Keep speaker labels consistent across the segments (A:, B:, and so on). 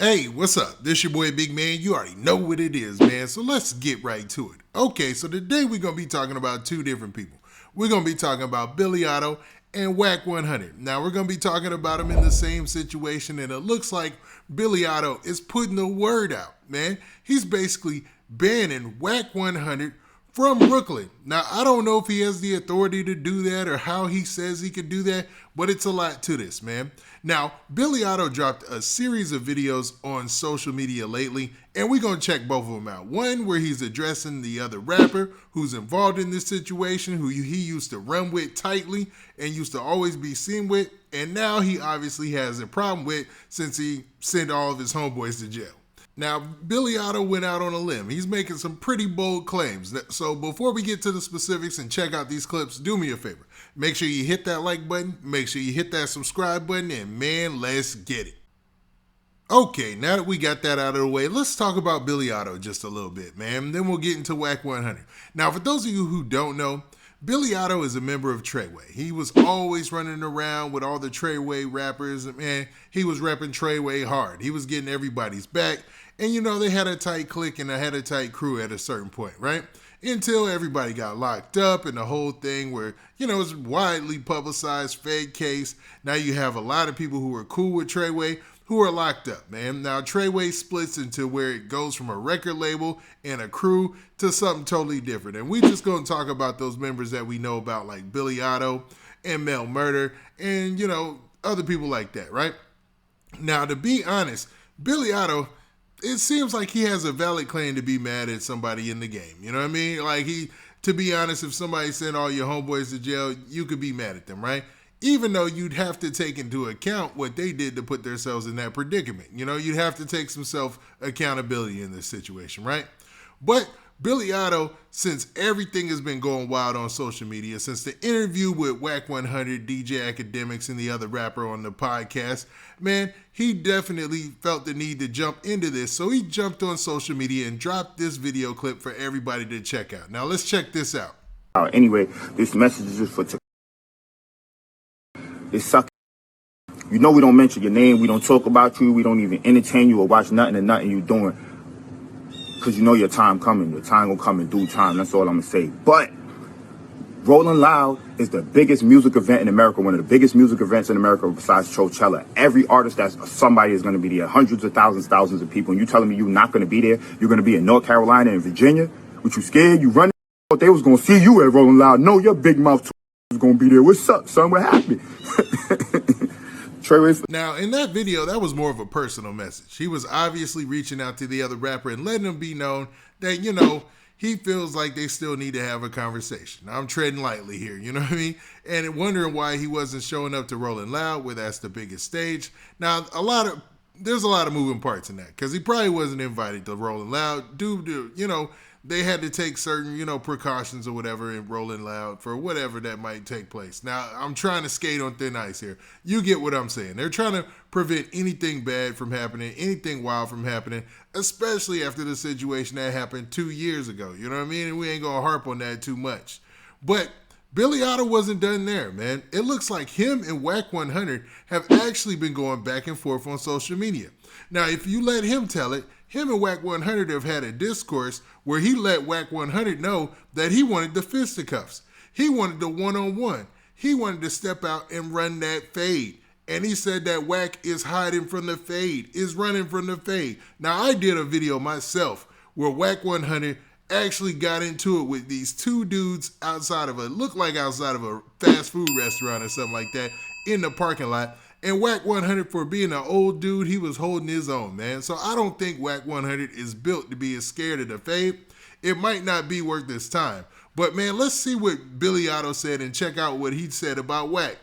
A: Hey, what's up? This your boy Big Man. You already know what it is, man. So let's get right to it. Okay, so today we're going to be talking about two different people. We're going to be talking about Billy Ado and Wack 100. Now, we're going to be talking about them in the same situation, and it looks like Billy Ado is putting the word out, man. He's basically banning Wack 100 from Brooklyn. Now, I don't know if he has the authority to do that or how he says he could do that, but it's a lot to this, man. Now, Billy Ado dropped a series of videos on social media lately, and we're going to check both of them out. One where he's addressing the other rapper who's involved in this situation, who he used to run with tightly and used to always be seen with, and now he obviously has a problem with since he sent all of his homeboys to jail. Now, Billy Ado went out on a limb. He's making some pretty bold claims. So before we get to the specifics and check out these clips, do me a favor. Make sure you hit that like button. Make sure you hit that subscribe button. And man, let's get it. Okay, now that we got that out of the way, let's talk about Billy Ado just a little bit, man. Then we'll get into Wack 100. Now, for those of you who don't know, Billy Ado is a member of Treyway. He was always running around with all the Treyway rappers. Man, he was repping Treyway hard. He was getting everybody's back. And, you know, they had a tight clique and they had a tight crew at a certain point, right? Until everybody got locked up and the whole thing where, you know, it was widely publicized fake case. Now you have a lot of people who are cool with Treyway who are locked up, man. Now, Treyway splits into where it goes from a record label and a crew to something totally different. And we just going to talk about those members that we know about, like Billy Ado and Mel Murder and, you know, other people like that, right? Now, to be honest, Billy Ado, it seems like he has a valid claim to be mad at somebody in the game. You know what I mean? Like, to be honest, if somebody sent all your homeboys to jail, you could be mad at them, right? Even though you'd have to take into account what they did to put themselves in that predicament. You know, you'd have to take some self-accountability in this situation, right? But Billy Ado, since everything has been going wild on social media, since the interview with Wack 100, DJ Academics, and the other rapper on the podcast, man, he definitely felt the need to jump into this. So he jumped on social media and dropped this video clip for everybody to check out. Now let's check this out.
B: Anyway, this message is just for it sucks. You know we don't mention your name, we don't talk about you, we don't even entertain you or watch nothing you doing. Because you know your time coming. Your time will come in due time. That's all I'm going to say. But Rolling Loud is the biggest music event in America. One of the biggest music events in America besides Coachella. Every artist that's somebody is going to be there. Hundreds of thousands of people. And you telling me you're not going to be there? You're going to be in North Carolina and Virginia? What, you scared? You running? They was going to see you at Rolling Loud. No, your big mouth is going to be there. What's up, son? What happened? Treyways.
A: Now, in that video, that was more of a personal message. He was obviously reaching out to the other rapper and letting him be known that, you know, he feels like they still need to have a conversation. I'm treading lightly here, you know what I mean? And wondering why he wasn't showing up to Rolling Loud, where that's the biggest stage. Now, there's a lot of moving parts in that, because he probably wasn't invited to Rolling Loud due to, you know, they had to take certain, you know, precautions or whatever in Rolling Loud for whatever that might take place. Now, I'm trying to skate on thin ice here. You get what I'm saying. They're trying to prevent anything bad from happening, anything wild from happening, especially after the situation that happened 2 years ago. You know what I mean? And we ain't going to harp on that too much. But Billy Ado wasn't done there, man. It looks like him and Wack 100 have actually been going back and forth on social media. Now, if you let him tell it, him and Wack 100 have had a discourse where he let Wack 100 know that he wanted the fisticuffs. He wanted the one-on-one. He wanted to step out and run that fade. And he said that Wack is hiding from the fade, is running from the fade. Now, I did a video myself where Wack 100 actually got into it with these two dudes outside of outside of a fast food restaurant or something like that in the parking lot. And Wack 100, for being an old dude, he was holding his own, man. So I don't think Wack 100 is built to be as scared of the fade. It might not be worth this time. But, man, let's see what Billy Ado said and check out what he said about Wack.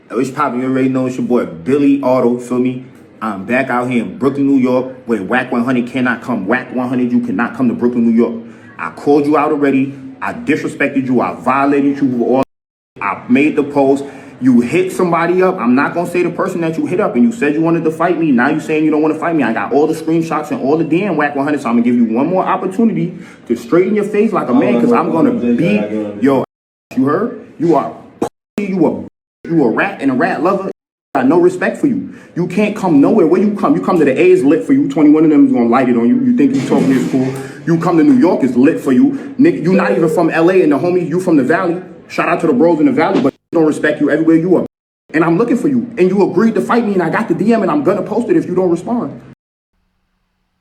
B: What's poppin'? You already know it's your boy Billy Ado, feel me? I'm back out here in Brooklyn, New York, where Wack 100 cannot come. Wack 100, you cannot come to Brooklyn, New York. I called you out already. I disrespected you. I violated you. I made the post. You hit somebody up. I'm not going to say the person that you hit up, and you said you wanted to fight me. Now you're saying you don't want to fight me. I got all the screenshots and all the damn Wack 100, so I'm going to give you one more opportunity to straighten your face like a man, because I'm going to beat your ass. You heard? You are you a rat and a rat lover. got no respect for you. You can't come nowhere. Where you come? You come to the A, is lit for you. 21 of them is gonna light it on you. You think you talking this cool? You come to New York, is lit for you. Nick, you not even from LA, and the homie, you from the Valley. Shout out to the bros in the Valley, but don't respect you everywhere you are. And I'm looking for you, and you agreed to fight me, and I got the DM, and I'm gonna post it if you don't respond.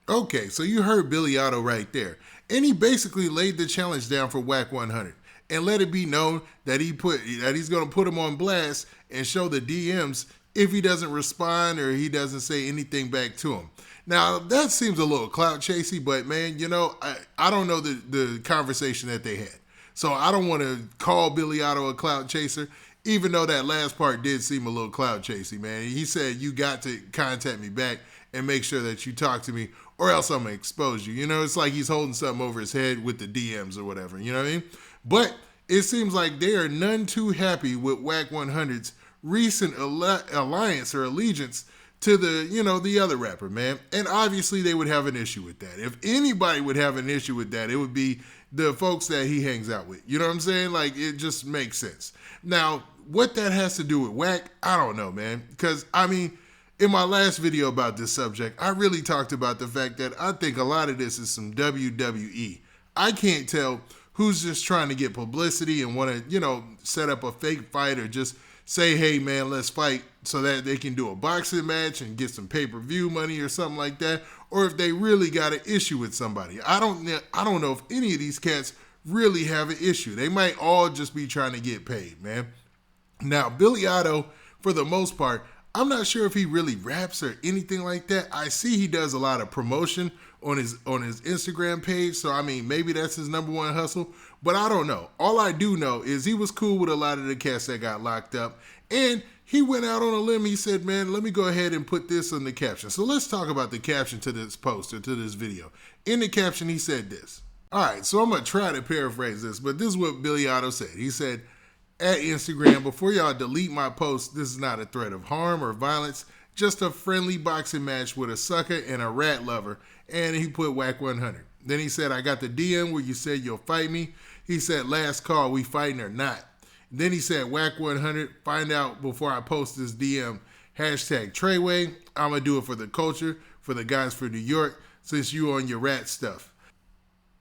A: Okay, so you heard Billy Ado right there. And he basically laid the challenge down for Wack 100 and let it be known that he's going to put him on blast and show the DMs if he doesn't respond or he doesn't say anything back to him. Now, that seems a little clout chasey, but man, I don't know the conversation that they had. So I don't want to call Billy Ado a clout chaser, even though that last part did seem a little clout chasey, man. He said, you got to contact me back and make sure that you talk to me or else I'm going to expose you. It's like he's holding something over his head with the DMs or whatever, you know what I mean? But it seems like they are none too happy with Wack 100's recent alliance or allegiance to the other rapper, man. And obviously they would have an issue with that. If anybody would have an issue with that, it would be the folks that he hangs out with. You know what I'm saying? Like, it just makes sense. Now, what that has to do with Wack, I don't know, man. Because, in my last video about this subject, I really talked about the fact that I think a lot of this is some WWE. I can't tell who's just trying to get publicity and want to, set up a fake fight or just say, hey, man, let's fight so that they can do a boxing match and get some pay-per-view money or something like that, or if they really got an issue with somebody. I don't know if any of these cats really have an issue. They might all just be trying to get paid, man. Now, Billy Ado, for the most part, I'm not sure if he really raps or anything like that. I see he does a lot of promotion on his Instagram page. So, maybe that's his number one hustle. But I don't know. All I do know is he was cool with a lot of the cats that got locked up. And he went out on a limb. He said, man, let me go ahead and put this on the caption. So let's talk about the caption to this post or to this video. In the caption, he said this. All right, so I'm going to try to paraphrase this. But this is what Billy Ado said. He said, at Instagram, before y'all delete my post, this is not a threat of harm or violence, just a friendly boxing match with a sucker and a rat lover. And he put Wack 100. Then he said, I got the DM where you said you'll fight me. He said, last call, we fighting or not. Then he said, Wack 100, find out before I post this DM, hashtag Treyway. I'm going to do it for the culture, for the guys for New York, since you on your rat stuff.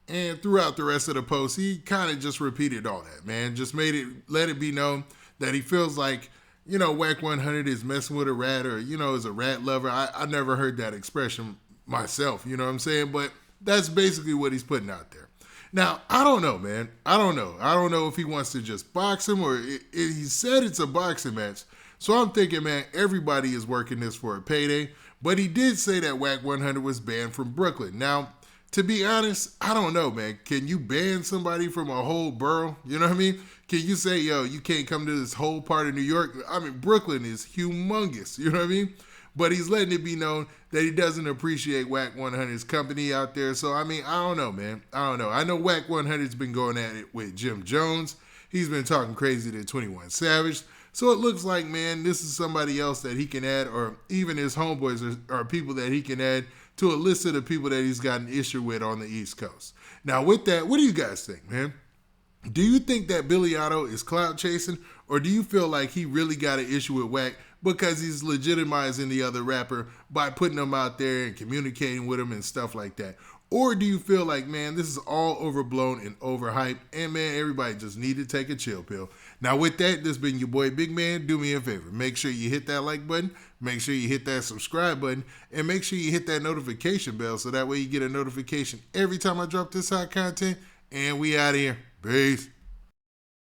A: And throughout the rest of the post, he kind of just repeated all that, man. Just let it be known that he feels like, Wack 100 is messing with a rat or, is a rat lover. I never heard that expression myself, you know what I'm saying? But that's basically what he's putting out there. Now, I don't know, man. I don't know. I don't know if he wants to just box him or he said it's a boxing match. So I'm thinking, man, everybody is working this for a payday. But he did say that Wack 100 was banned from Brooklyn. Now, to be honest, I don't know, man. Can you ban somebody from a whole borough? You know what I mean? Can you say, yo, you can't come to this whole part of New York? Brooklyn is humongous. You know what I mean? But he's letting it be known that he doesn't appreciate Wack 100's company out there. So, I don't know, man. I don't know. I know Wack 100's been going at it with Jim Jones. He's been talking crazy to 21 Savage. So it looks like, man, this is somebody else that he can add, or even his homeboys are people that he can add to a list of the people that he's got an issue with on the East Coast. Now, with that, what do you guys think, man? Do you think that Billy Ado is clout chasing, or do you feel like he really got an issue with Wack because he's legitimizing the other rapper by putting him out there and communicating with him and stuff like that? Or do you feel like, man, this is all overblown and overhyped, and man, everybody just need to take a chill pill? Now, with that, this has been your boy Big Man. Do me a favor. Make sure you hit that like button. Make sure you hit that subscribe button. And make sure you hit that notification bell so that way you get a notification every time I drop this hot content. And we out of here. Peace.